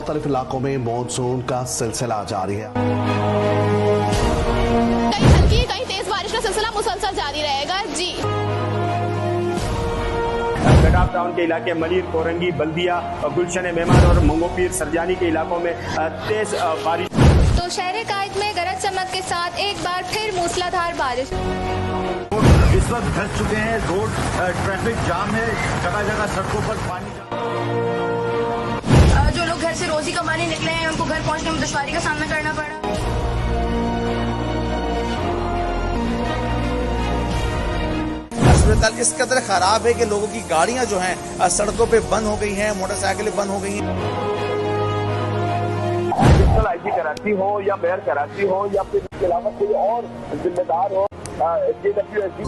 मुख्तलिफ इलाकों में मानसून का सिलसिला जारी है। कहीं हल्की कहीं तेज बारिश का सिलसिला मुसलसल जारी रहेगा। जी, गडाफ टाउन के इलाके मलिर, कोरंगी, बल्दिया, गुलशन मेहमान और मंगोपीर, सरजानी के इलाकों में तेज बारिश। तो शहर कायद में गरज चमक के साथ एक बार फिर मूसलाधार बारिश। इस वक्त फंस चुके हैं, रोड ट्रैफिक जाम है, जगह जगह सड़कों पर पानी। जो लोग घर से रोजी कमाने निकले हैं उनको घर पहुंचने में दुश्वारी का सामना करना पड़ा। अस्पताल इस कदर खराब है कि लोगों की गाड़ियां जो हैं सड़कों पे बंद हो गई हैं, मोटरसाइकिलें बंद हो गई हैं। आईजी कराची हो या मेयर कराची हो या फिर इसके अलावा कोई और जिम्मेदार हो, JWSD